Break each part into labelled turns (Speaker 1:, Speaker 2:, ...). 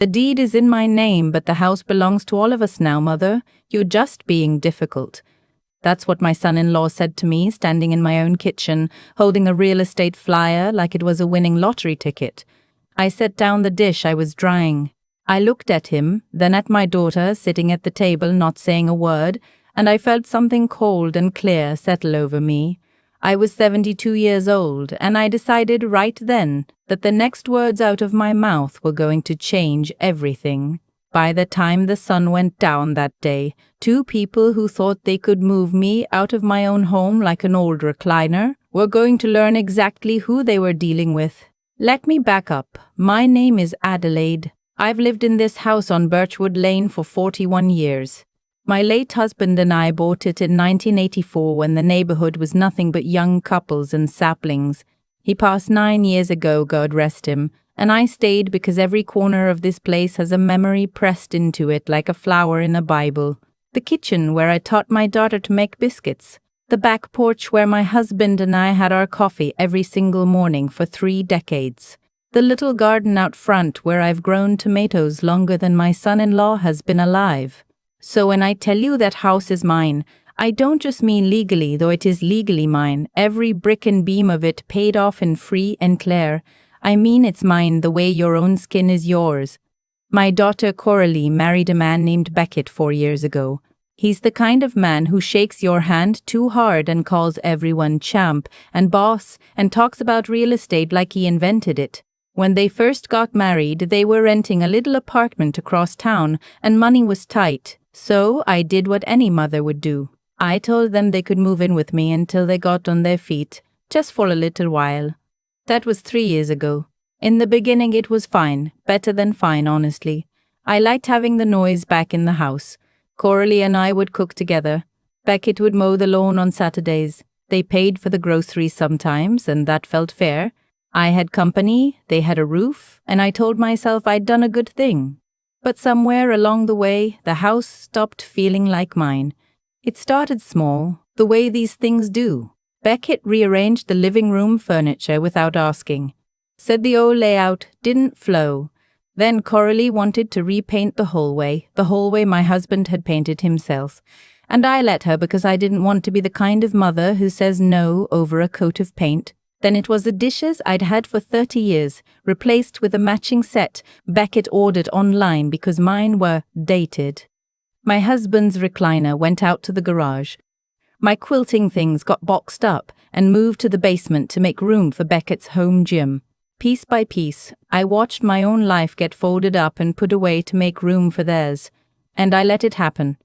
Speaker 1: The deed is in my name, but the house belongs to all of us now, Mother. You're just being difficult. That's what my son-in-law said to me, standing in my own kitchen, holding a real estate flyer like it was a winning lottery ticket. I set down the dish I was drying. I looked at him, then at my daughter, sitting at the table not saying a word, and I felt something cold and clear settle over me. I was 72 years old, and I decided right then that the next words out of my mouth were going to change everything. By the time the sun went down that day, two people who thought they could move me out of my own home like an old recliner were going to learn exactly who they were dealing with. Let me back up. My name is Adelaide. I've lived in this house on Birchwood Lane for 41 years. My late husband and I bought it in 1984 when the neighborhood was nothing but young couples and saplings. He passed 9 years ago, God rest him, and I stayed because every corner of this place has a memory pressed into it like a flower in a Bible. The kitchen where I taught my daughter to make biscuits. The back porch where my husband and I had our coffee every single morning for 3 decades. The little garden out front where I've grown tomatoes longer than my son-in-law has been alive. So when I tell you that house is mine, I don't just mean legally, though it is legally mine, every brick and beam of it paid off in free and clear. I mean it's mine the way your own skin is yours. My daughter Coralie married a man named Beckett 4 years ago. He's the kind of man who shakes your hand too hard and calls everyone champ and boss and talks about real estate like he invented it. When they first got married, they were renting a little apartment across town and money was tight. So I did what any mother would do. I told them they could move in with me until they got on their feet, just for a little while. That was 3 years ago. In the beginning it was fine, better than fine, honestly. I liked having the noise back in the house. Coralie and I would cook together. Beckett would mow the lawn on Saturdays. They paid for the groceries sometimes, and that felt fair. I had company, they had a roof, and I told myself I'd done a good thing. But somewhere along the way, the house stopped feeling like mine. It started small, the way these things do. Beckett rearranged the living room furniture without asking. Said the old layout didn't flow. Then Coralie wanted to repaint the hallway my husband had painted himself. And I let her because I didn't want to be the kind of mother who says no over a coat of paint. Then it was the dishes I'd had for 30 years, replaced with a matching set Beckett ordered online because mine were dated. My husband's recliner went out to the garage. My quilting things got boxed up and moved to the basement to make room for Beckett's home gym. Piece by piece, I watched my own life get folded up and put away to make room for theirs. And I let it happen.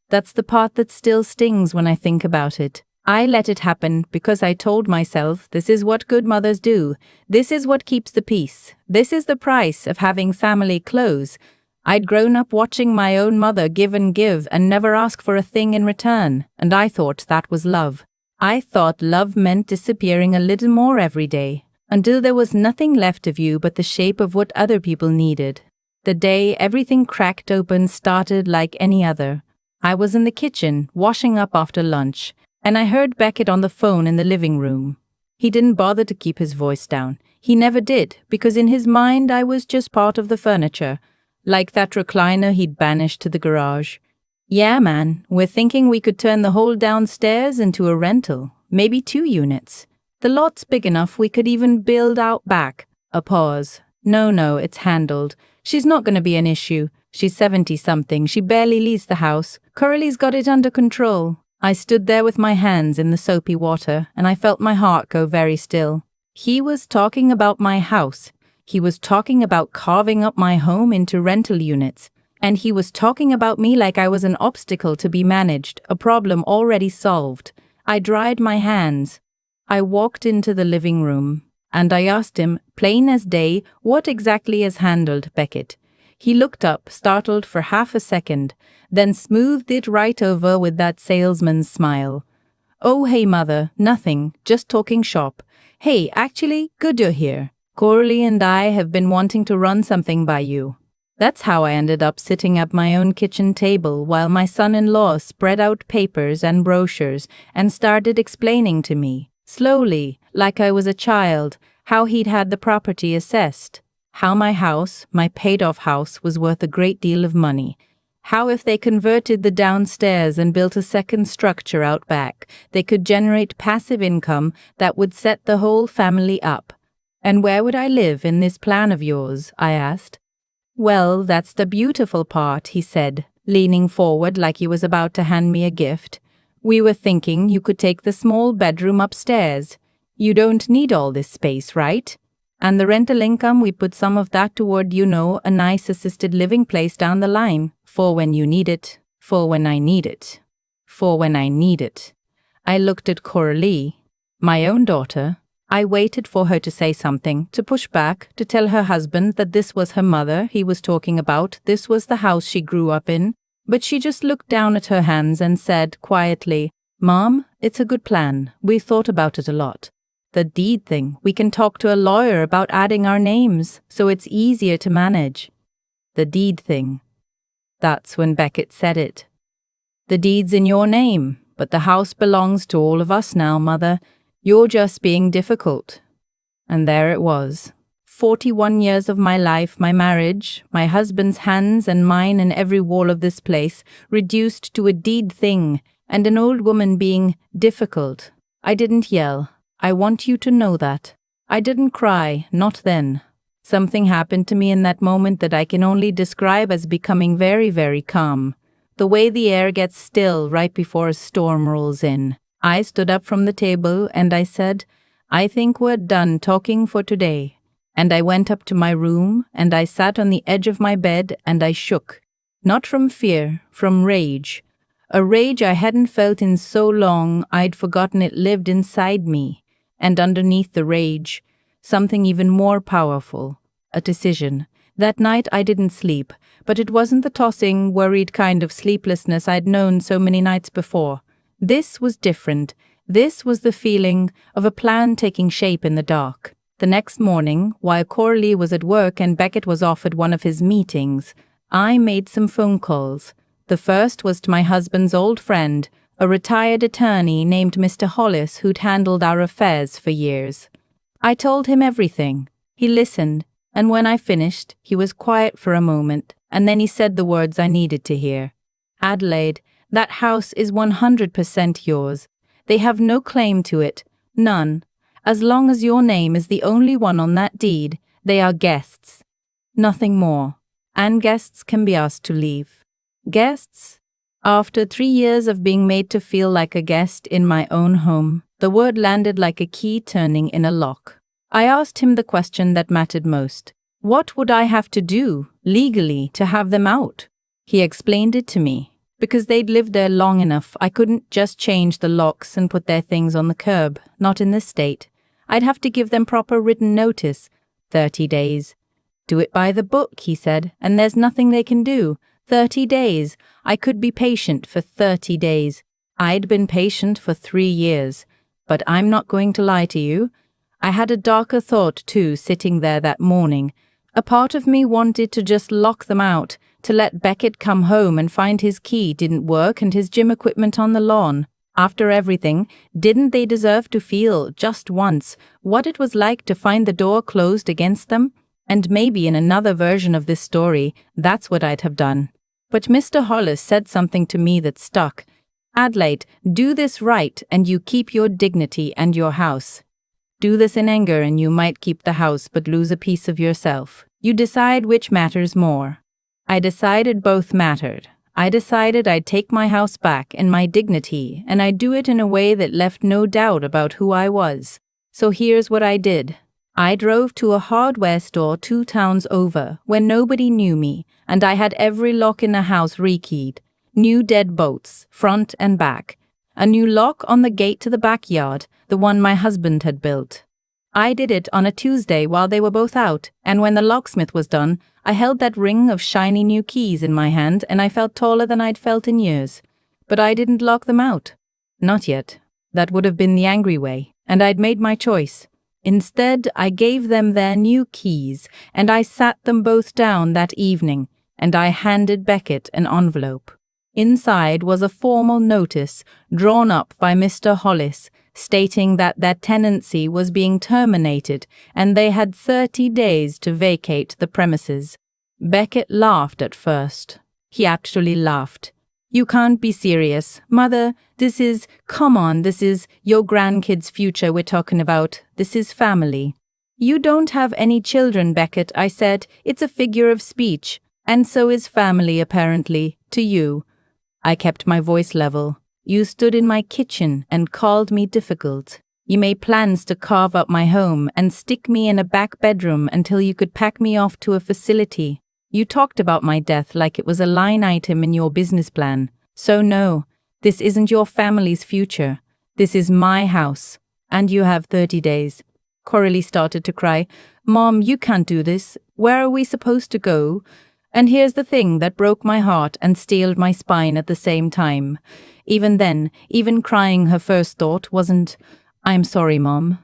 Speaker 1: That's the part that still stings when I think about it. I let it happen because I told myself this is what good mothers do. This is what keeps the peace. This is the price of having family close. I'd grown up watching my own mother give and never ask for a thing in return, and I thought that was love. I thought love meant disappearing a little more every day, until there was nothing left of you but the shape of what other people needed. The day everything cracked open started like any other. I was in the kitchen, washing up after lunch, and I heard Beckett on the phone in the living room. He didn't bother to keep his voice down. He never did, because in his mind I was just part of the furniture, like that recliner he'd banished to the garage. Yeah, man, we're thinking we could turn the whole downstairs into a rental, maybe 2 units. The lot's big enough we could even build out back. A pause. No, it's handled. She's not going to be an issue. She's 70-something. She barely leaves the house. Coralie's got it under control. I stood there with my hands in the soapy water, and I felt my heart go very still. He was talking about my house. He was talking about carving up my home into rental units. And he was talking about me like I was an obstacle to be managed, a problem already solved. I dried my hands. I walked into the living room, and I asked him, plain as day, what exactly has handled Beckett. He looked up, startled for half a second, then smoothed it right over with that salesman's smile. Oh, hey, mother, nothing, just talking shop. Hey, actually, good you're here. Coralie and I have been wanting to run something by you. That's how I ended up sitting at my own kitchen table while my son-in-law spread out papers and brochures and started explaining to me, slowly, like I was a child, how he'd had the property assessed. How my house, my paid-off house, was worth a great deal of money. How if they converted the downstairs and built a second structure out back, they could generate passive income that would set the whole family up. And where would I live in this plan of yours? I asked. Well, that's the beautiful part, he said, leaning forward like he was about to hand me a gift. We were thinking you could take the small bedroom upstairs. You don't need all this space, right? And the rental income, we put some of that toward, a nice assisted living place down the line, for when you need it, for when I need it, for when I need it. I looked at Coralie, my own daughter. I waited for her to say something, to push back, to tell her husband that this was her mother he was talking about, this was the house she grew up in. But she just looked down at her hands and said quietly, Mom, it's a good plan. We thought about it a lot. The deed thing, we can talk to a lawyer about adding our names, so it's easier to manage. The deed thing. That's when Beckett said it. The deed's in your name, but the house belongs to all of us now, Mother. You're just being difficult. And there it was. 41 years of my life, my marriage, my husband's hands and mine in every wall of this place, reduced to a deed thing, and an old woman being difficult. I didn't yell. I want you to know that. I didn't cry, not then. Something happened to me in that moment that I can only describe as becoming very, very calm. The way the air gets still right before a storm rolls in. I stood up from the table and I said, I think we're done talking for today. And I went up to my room and I sat on the edge of my bed and I shook. Not from fear, from rage. A rage I hadn't felt in so long I'd forgotten it lived inside me. And underneath the rage, something even more powerful, a decision. That night I didn't sleep, but it wasn't the tossing, worried kind of sleeplessness I'd known so many nights before. This was different. This was the feeling of a plan taking shape in the dark. The next morning, while Coralie was at work and Beckett was off at one of his meetings, I made some phone calls. The first was to my husband's old friend, a retired attorney named Mr. Hollis who'd handled our affairs for years. I told him everything. He listened, and when I finished, he was quiet for a moment, and then he said the words I needed to hear. Adelaide, that house is 100% yours. They have no claim to it, none. As long as your name is the only one on that deed, they are guests. Nothing more. And guests can be asked to leave. Guests? After 3 years of being made to feel like a guest in my own home, the word landed like a key turning in a lock. I asked him the question that mattered most. What would I have to do, legally, to have them out? He explained it to me. Because they'd lived there long enough, I couldn't just change the locks and put their things on the curb, not in this state. I'd have to give them proper written notice, 30 days. Do it by the book, he said, and there's nothing they can do. 30 days. I could be patient for 30 days. I'd been patient for 3 years. But I'm not going to lie to you. I had a darker thought, too, sitting there that morning. A part of me wanted to just lock them out, to let Beckett come home and find his key didn't work and his gym equipment on the lawn. After everything, didn't they deserve to feel, just once, what it was like to find the door closed against them? And maybe in another version of this story, that's what I'd have done. But Mr. Hollis said something to me that stuck. Adelaide, do this right and you keep your dignity and your house. Do this in anger and you might keep the house but lose a piece of yourself. You decide which matters more. I decided both mattered. I decided I'd take my house back and my dignity, and I'd do it in a way that left no doubt about who I was. So here's what I did. I drove to a hardware store 2 towns over, where nobody knew me, and I had every lock in the house rekeyed. New deadbolts, front and back. A new lock on the gate to the backyard, the one my husband had built. I did it on a Tuesday while they were both out, and when the locksmith was done, I held that ring of shiny new keys in my hand and I felt taller than I'd felt in years. But I didn't lock them out. Not yet. That would have been the angry way, and I'd made my choice. Instead, I gave them their new keys, and I sat them both down that evening, and I handed Beckett an envelope. Inside was a formal notice, drawn up by Mr. Hollis, stating that their tenancy was being terminated and they had 30 days to vacate the premises. Beckett laughed at first. He actually laughed. "You can't be serious. Mother, come on, this is your grandkids' future we're talking about. This is family." "You don't have any children, Beckett," I said. "It's a figure of speech. And so is family, apparently, to you." I kept my voice level. "You stood in my kitchen and called me difficult. You made plans to carve up my home and stick me in a back bedroom until you could pack me off to a facility. You talked about my death like it was a line item in your business plan. So no, this isn't your family's future. This is my house. And you have 30 days. Coralie started to cry. "Mom, you can't do this. Where are we supposed to go?" And here's the thing that broke my heart and steeled my spine at the same time. Even then, even crying, her first thought wasn't, "I'm sorry, Mom."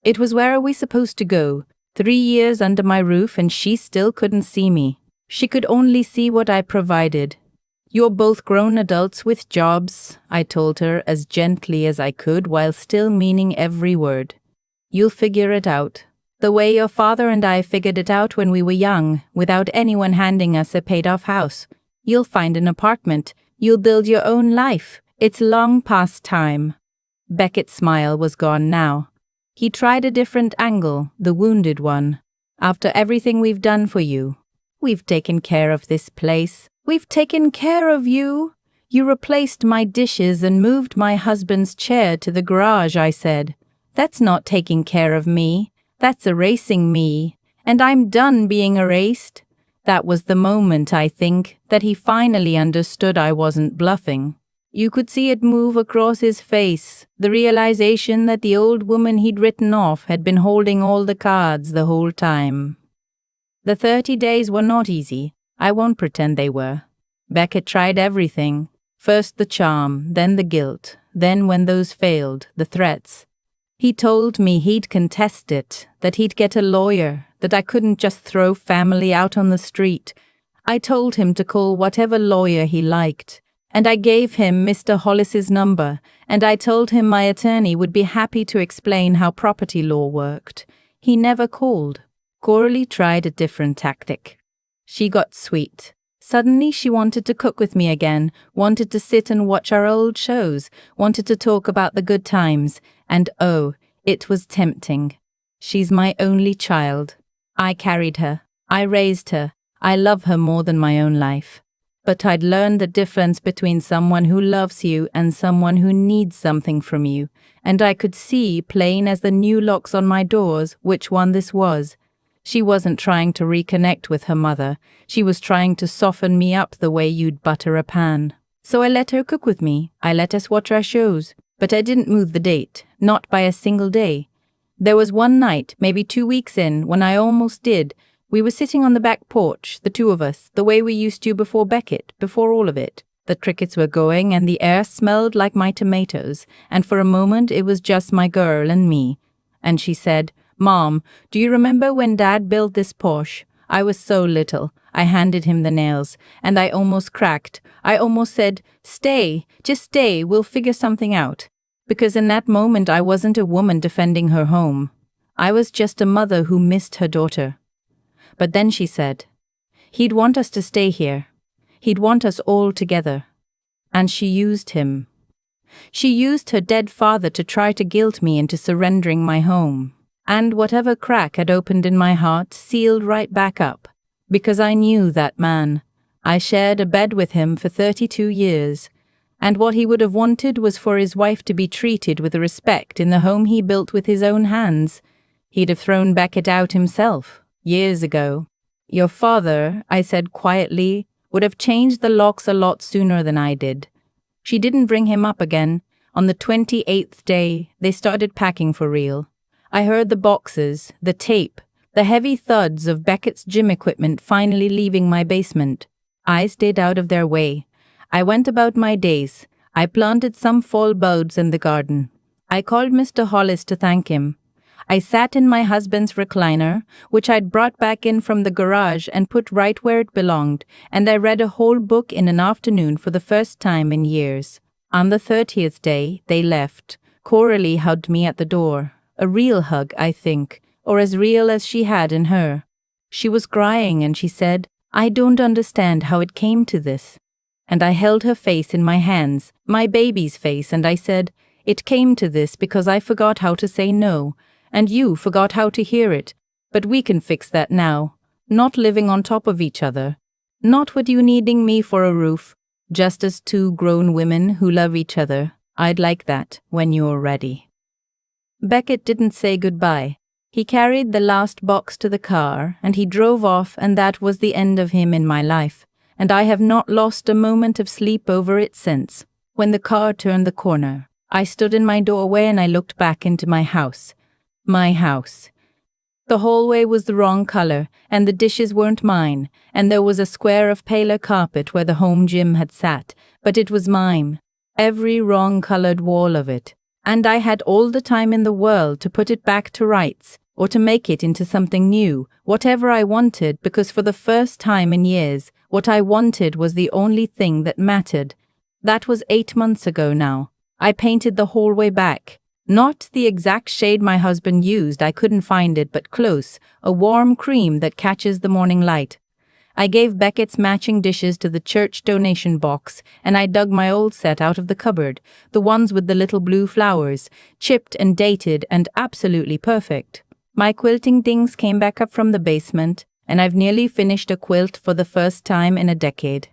Speaker 1: It was, "Where are we supposed to go?" 3 years under my roof and she still couldn't see me. She could only see what I provided. "You're both grown adults with jobs," I told her as gently as I could while still meaning every word. "You'll figure it out. The way your father and I figured it out when we were young, without anyone handing us a paid-off house. You'll find an apartment. You'll build your own life. It's long past time." Beckett's smile was gone now. He tried a different angle, the wounded one. "After everything we've done for you. We've taken care of this place. We've taken care of you. You replaced my dishes and moved my husband's chair to the garage," I said. "That's not taking care of me. That's erasing me. And I'm done being erased." That was the moment, I think, that he finally understood I wasn't bluffing. You could see it move across his face, the realization that the old woman he'd written off had been holding all the cards the whole time. The 30 days were not easy. I won't pretend they were. Beckett tried everything. First the charm, then the guilt, then when those failed, the threats. He told me he'd contest it, that he'd get a lawyer, that I couldn't just throw family out on the street. I told him to call whatever lawyer he liked, and I gave him Mr. Hollis's number, and I told him my attorney would be happy to explain how property law worked. He never called. Coralie tried a different tactic. She got sweet. Suddenly she wanted to cook with me again, wanted to sit and watch our old shows, wanted to talk about the good times, and oh, it was tempting. She's my only child. I carried her. I raised her. I love her more than my own life. But I'd learned the difference between someone who loves you and someone who needs something from you, and I could see, plain as the new locks on my doors, which one this was. She wasn't trying to reconnect with her mother. She was trying to soften me up the way you'd butter a pan. So I let her cook with me. I let us watch our shows. But I didn't move the date, not by a single day. There was one night, maybe 2 weeks in, when I almost did. We were sitting on the back porch, the two of us, the way we used to before Beckett, before all of it. The crickets were going and the air smelled like my tomatoes, and for a moment it was just my girl and me. And she said, "Mom, do you remember when Dad built this Porsche? I was so little. I handed him the nails, and I almost cracked. I almost said, 'Stay, just stay, we'll figure something out.' Because in that moment I wasn't a woman defending her home. I was just a mother who missed her daughter. But then she said, 'He'd want us to stay here. He'd want us all together.' And she used him. She used her dead father to try to guilt me into surrendering my home. And whatever crack had opened in my heart sealed right back up. Because I knew that man. I shared a bed with him for 32 years. And what he would have wanted was for his wife to be treated with respect in the home he built with his own hands. He'd have thrown Beckett out himself, years ago. Your father, I said quietly, would have changed the locks a lot sooner than I did. She didn't bring him up again. On the 28th day, they started packing for real. I heard the boxes, the tape, the heavy thuds of Beckett's gym equipment finally leaving my basement. I stayed out of their way. I went about my days. I planted some fall bulbs in the garden. I called Mr. Hollis to thank him. I sat in my husband's recliner, which I'd brought back in from the garage and put right where it belonged, and I read a whole book in an afternoon for the first time in years. On the 30th day, they left. Coralie hugged me at the door. A real hug, I think, or as real as she had in her. She was crying and she said, "I don't understand how it came to this." And I held her face in my hands, my baby's face, and I said, "It came to this because I forgot how to say no, and you forgot how to hear it. But we can fix that now. Not living on top of each other. Not with you needing me for a roof. Just as two grown women who love each other. I'd like that when you're ready." Beckett didn't say goodbye. He carried the last box to the car, and he drove off, and that was the end of him in my life. And I have not lost a moment of sleep over it since. When the car turned the corner, I stood in my doorway and I looked back into my house. My house. The hallway was the wrong color, and the dishes weren't mine, and there was a square of paler carpet where the home gym had sat, but it was mine. Every wrong-colored wall of it. And I had all the time in the world to put it back to rights, or to make it into something new, whatever I wanted, because for the first time in years, what I wanted was the only thing that mattered. That was 8 months ago now. I painted the hallway back. Not the exact shade my husband used, I couldn't find it, but close, a warm cream that catches the morning light. I gave Beckett's matching dishes to the church donation box, and I dug my old set out of the cupboard, the ones with the little blue flowers, chipped and dated and absolutely perfect. My quilting things came back up from the basement, and I've nearly finished a quilt for the first time in a decade.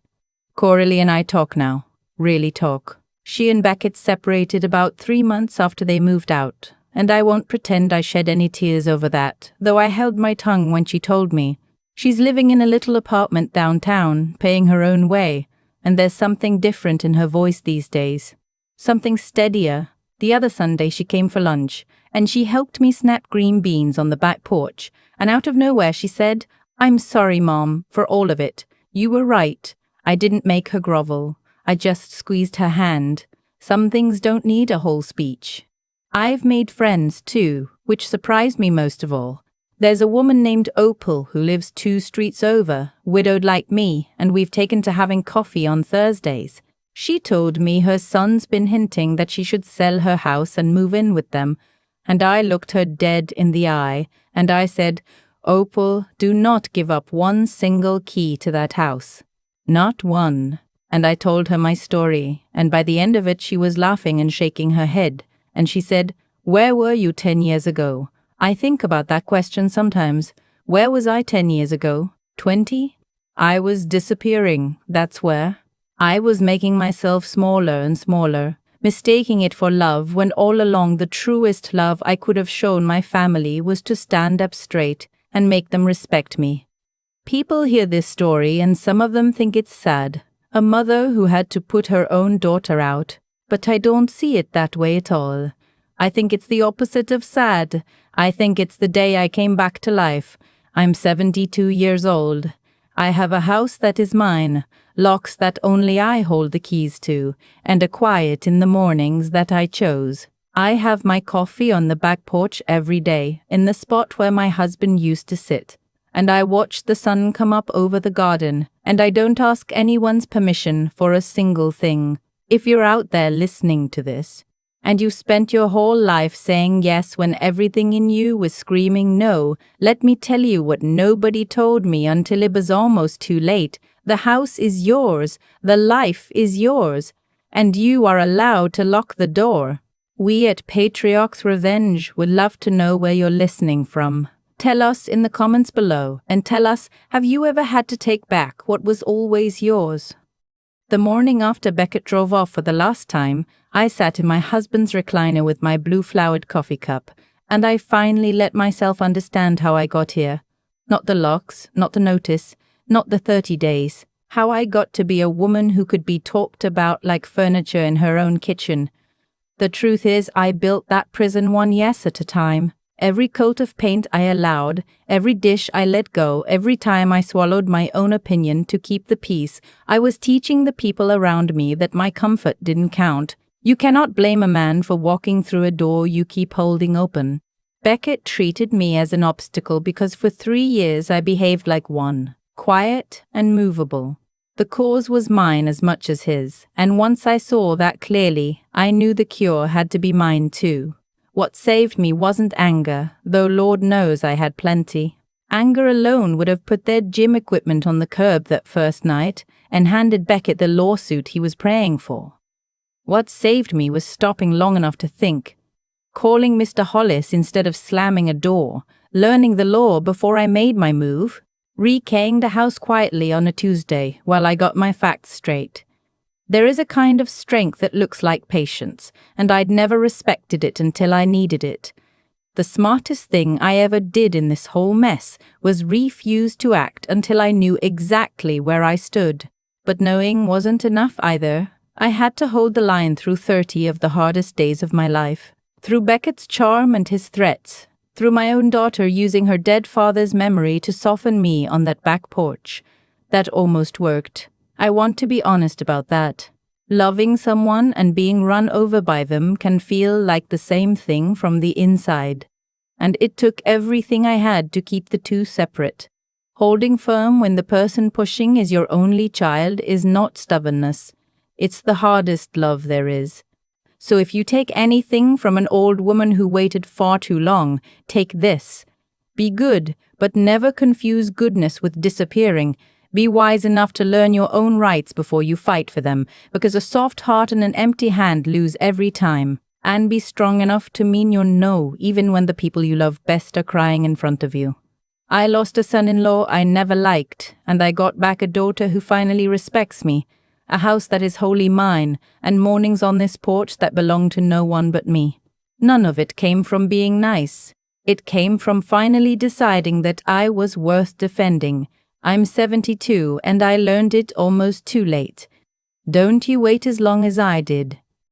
Speaker 1: Coralie and I talk now. Really talk. She and Beckett separated about 3 months after they moved out, and I won't pretend I shed any tears over that, though I held my tongue when she told me. She's living in a little apartment downtown, paying her own way, and there's something different in her voice these days. Something steadier. The other Sunday she came for lunch, and she helped me snap green beans on the back porch, and out of nowhere she said, "I'm sorry, Mom, for all of it. You were right. I didn't make her grovel. I just squeezed her hand. Some things don't need a whole speech." I've made friends, too, which surprised me most of all. There's a woman named Opal who lives 2 streets over, widowed like me, and we've taken to having coffee on Thursdays. She told me her son's been hinting that she should sell her house and move in with them, and I looked her dead in the eye, and I said, "Opal, do not give up one single key to that house. Not one." And I told her my story, and by the end of it she was laughing and shaking her head, and she said, "Where were you 10 years ago? I think about that question sometimes. Where was I 10 years ago? 20? I was disappearing, that's where. I was making myself smaller and smaller, mistaking it for love when all along the truest love I could have shown my family was to stand up straight and make them respect me." People hear this story and some of them think it's sad. A mother who had to put her own daughter out, but I don't see it that way at all. I think it's the opposite of sad. I think it's the day I came back to life. I'm 72 years old. I have a house that is mine, locks that only I hold the keys to, and a quiet in the mornings that I chose. I have my coffee on the back porch every day, in the spot where my husband used to sit. And I watch the sun come up over the garden, and I don't ask anyone's permission for a single thing. If you're out there listening to this, and you spent your whole life saying yes when everything in you was screaming no, let me tell you what nobody told me until it was almost too late. The house is yours, the life is yours, and you are allowed to lock the door. We at Patriarch's Revenge would love to know where you're listening from. Tell us in the comments below, and tell us, have you ever had to take back what was always yours? The morning after Beckett drove off for the last time, I sat in my husband's recliner with my blue-flowered coffee cup, and I finally let myself understand how I got here. Not the locks, not the notice, not the 30 days. How I got to be a woman who could be talked about like furniture in her own kitchen. The truth is, I built that prison one yes at a time. Every coat of paint I allowed, every dish I let go, every time I swallowed my own opinion to keep the peace, I was teaching the people around me that my comfort didn't count. You cannot blame a man for walking through a door you keep holding open. Beckett treated me as an obstacle because for 3 years I behaved like one, quiet and movable. The cause was mine as much as his, and once I saw that clearly, I knew the cure had to be mine too. What saved me wasn't anger, though Lord knows I had plenty. Anger alone would have put their gym equipment on the curb that first night and handed Beckett the lawsuit he was praying for. What saved me was stopping long enough to think, calling Mr. Hollis instead of slamming a door, learning the law before I made my move, rekeying the house quietly on a Tuesday while I got my facts straight. There is a kind of strength that looks like patience, and I'd never respected it until I needed it. The smartest thing I ever did in this whole mess was refuse to act until I knew exactly where I stood. But knowing wasn't enough either. I had to hold the line through 30 of the hardest days of my life. Through Beckett's charm and his threats. Through my own daughter using her dead father's memory to soften me on that back porch. That almost worked. I want to be honest about that. Loving someone and being run over by them can feel like the same thing from the inside. And it took everything I had to keep the two separate. Holding firm when the person pushing is your only child is not stubbornness. It's the hardest love there is. So if you take anything from an old woman who waited far too long, take this. Be good, but never confuse goodness with disappearing. Be wise enough to learn your own rights before you fight for them, because a soft heart and an empty hand lose every time. And be strong enough to mean your no, even when the people you love best are crying in front of you. I lost a son-in-law I never liked, and I got back a daughter who finally respects me, a house that is wholly mine, and mornings on this porch that belong to no one but me. None of it came from being nice. It came from finally deciding that I was worth defending. I'm 72 and I learned it almost too late. Don't you wait as long as I did.